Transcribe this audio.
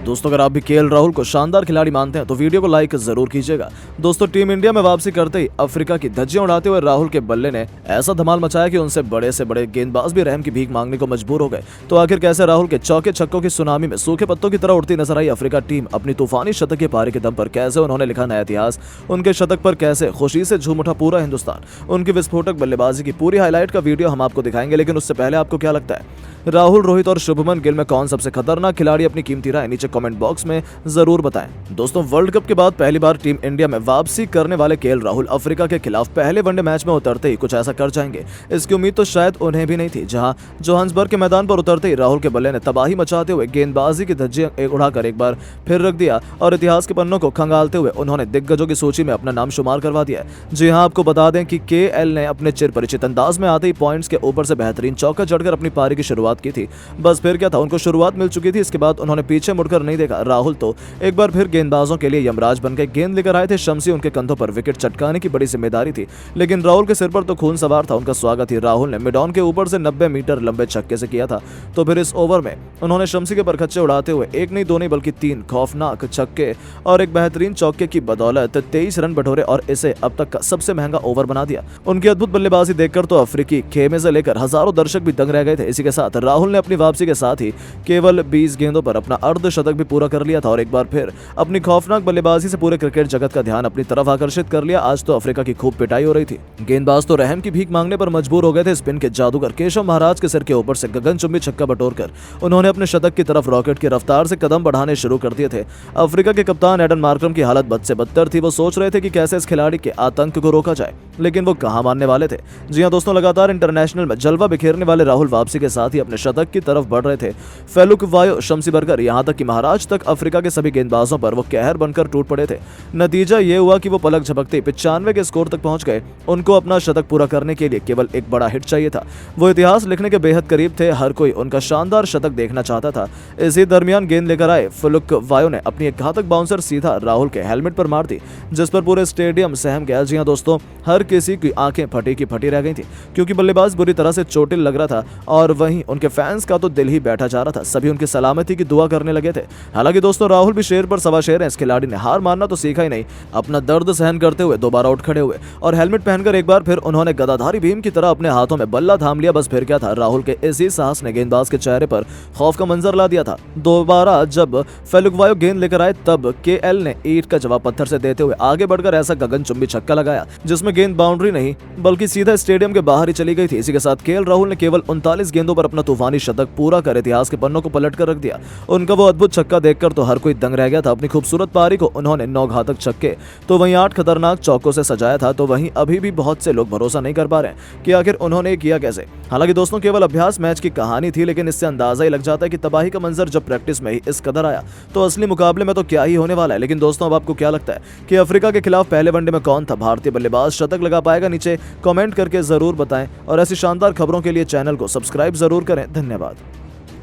दोस्तों अगर आप भी केएल राहुल को शानदार खिलाड़ी मानते हैं तो वीडियो को लाइक जरूर कीजिएगा। दोस्तों टीम इंडिया में वापसी करते ही अफ्रीका की धज्जियां उड़ाते हुए राहुल के बल्ले ने ऐसा धमाल मचाया कि उनसे बड़े से बड़े गेंदबाज भी रहम की भीख मांगने को मजबूर हो गए। तो आखिर कैसे राहुल के चौके छक्कों की सुनामी में सूखे पत्तों की तरह उड़ती नजर आई अफ्रीका टीम अपनी तूफानी शतक के पारी के दम पर, कैसे उन्होंने लिखा नया इतिहास। उनके शतक पर कैसे खुशी से झूम उठा पूरा हिंदुस्तान। उनकी विस्फोटक बल्लेबाजी की पूरी हाईलाइट का वीडियो हम आपको दिखाएंगे, लेकिन उससे पहले आपको क्या लगता है राहुल, रोहित और शुभमन गिल में कौन सबसे खतरनाक खिलाड़ी? अपनी कीमती राय नीचे कमेंट बॉक्स में जरूर बताएं। दोस्तों वर्ल्ड कप के बाद पहली बार टीम इंडिया में वापसी करने वाले केएल राहुल अफ्रीका के खिलाफ पहले वनडे मैच में उतरते ही कुछ ऐसा कर जाएंगे, इसकी उम्मीद तो शायद उन्हें भी नहीं थी। जहां जोहान्सबर्ग के मैदान पर उतरते ही राहुल के बल्ले ने तबाही मचाते हुए गेंदबाजी की धज्जियां उड़ाकर एक बार फिर रख दिया और इतिहास के पन्नों को खंगालते हुए उन्होंने दिग्गजों की सूची में अपना नाम शुमार करवा दिया। जी हां, आपको बता दें कि केएल ने अपने चिर परिचित अंदाज में आते ही पॉइंट्स के ऊपर से बेहतरीन चौका जड़कर अपनी पारी की शुरुआत की थी। बस फिर क्या था, उनको शुरुआत मिल चुकी थी। इसके बाद उन्होंने पीछे मुड़कर नहीं देखा। राहुल तो एक बार फिर गेंदबाजों के लिए यमराज बन गए। गेंद लेकर आए थे शमसी, उनके कंधों पर विकेट चटकाने की बड़ी जिम्मेदारी थी, लेकिन राहुल के सिर पर तो खून सवार था। उनका स्वागत ही राहुल ने मिड ऑन के ऊपर से 90 मीटर लंबे छक्के से किया था। तो फिर इस ओवर में उन्होंने शमसी के परखच्चे उड़ाते हुए एक नहीं दो नहीं बल्कि 3 खौफनाक छक्के और एक बेहतरीन चौके की बदौलत 23 रन बटोरे और इसे अब तक का सबसे महंगा ओवर बना दिया। उनकी अद्भुत बल्लेबाजी देखकर तो अफ्रीकी खेमे से लेकर हजारों दर्शक भी दंग रह गए थे। इसी के साथ राहुल ने अपनी वापसी के साथ ही केवल 20 गेंदों पर अपना अर्धशतक भी पूरा कर लिया था और एक बार फिर अपनी खौफनाक बल्लेबाजी से पूरे क्रिकेट जगत का ध्यान अपनी तरफ आकर्षित कर लिया। आज तो अफ्रीका की खूब पिटाई हो रही थी। गेंदबाज तो रहम की भीख मांगने पर मजबूर हो गए थे। स्पिन के जादूगर केशव महाराज के सिर के ऊपर से गगनचुंबी छक्का बटोरकर उन्होंने अपने शतक की तरफ रॉकेट की रफ्तार से कदम बढ़ाने शुरू कर दिए थे। अफ्रीका के कप्तान एडन मार्करम की हालत बद से बदतर थी। वो सोच रहे थे कि कैसे इस खिलाड़ी के आतंक को रोका जाए, लेकिन वो कहां मानने वाले थे। जी हां दोस्तों, लगातार इंटरनेशनल में जलवा बिखेरने वाले राहुल वापसी के साथ ही अपने शतक की तरफ बढ़ रहे थे। फेलुक वायो, शमसी बरकर, यहां तक कि महाराज तक अफ्रीका के सभी गेंदबाजों पर वो कहर बनकर टूट पड़े थे। नतीजा ये हुआ कि वो पलक झपकते 95 के स्कोर तक पहुंच गए। उनको अपना शतक पूरा करने के लिए केवल एक बड़ा हिट चाहिए था। वो इतिहास लिखने के बेहद करीब थे। हर कोई उनका शानदार शतक देखना चाहता था। इसी दरमियान गेंद लेकर आए फेलुक वायो ने अपनी एक घातक बाउंसर सीधा राहुल के हेलमेट पर मार दी, जिस पर पूरे स्टेडियम सहम गया। जी हां दोस्तों, हर किसी की आंखें फटी की फटी रह गई थी, क्योंकि बल्लेबाज बुरी तरह से चोटिल लग रहा था और वहीं उनके फैंस का तो दिल ही बैठा जा रहा था। सभी उनकी सलामती की दुआ करने लगे थे। हालांकि दोस्तों राहुल भी शेर पर सवा शेर है। इस खिलाड़ी ने हार मानना तो सीखा ही नहीं। अपना दर्द सहन करते हुए दोबारा उठ खड़े हुए और हेलमेट पहनकर एक बार फिर उन्होंने गदाधारी भीम की तरह अपने हाथों में बल्ला थाम लिया। बस फिर क्या था, राहुल के इसी साहस ने गेंदबाज के चेहरे पर खौफ का मंजर ला दिया था। दोबारा जब फेलुक वायो गेंद लेकर आए तब केएल ने ईंट का जवाब पत्थर से देते हुए आगे बढ़कर ऐसा गगनचुंबी छक्का लगाया जिसमें गेंद बाउंड्री नहीं बल्कि सीधा स्टेडियम के बाहर ही चली गई थी। इसी के साथ केएल राहुल ने केवल 39 गेंदों पर अपना तूफानी शतक पूरा कर इतिहास के पन्नों को पलट कर रख दिया। उनका वो अद्भुत छक्का देखकर तो हर कोई दंग रह गया था। अपनी खूबसूरत पारी को उन्होंने 9 घातक छक्के तो वहीं 8 खतरनाक चौकों से सजाया था। तो वहीं अभी भी बहुत से लोग भरोसा नहीं कर पा रहे हैं कि आखिर उन्होंने किया कैसे। हालांकि दोस्तों केवल अभ्यास मैच की कहानी थी, लेकिन इससे अंदाजा ही लग जाता है कि तबाही का मंजर जब प्रैक्टिस में ही इस कदर आया तो असली मुकाबले में तो क्या ही होने वाला है। लेकिन दोस्तों अब आपको क्या लगता है कि अफ्रीका के खिलाफ पहले वनडे में कौन था भारतीय बल्लेबाज शतक लगा पाएगा? नीचे कमेंट करके जरूर बताएं और ऐसी शानदार खबरों के लिए चैनल को सब्सक्राइब जरूर करें। धन्यवाद।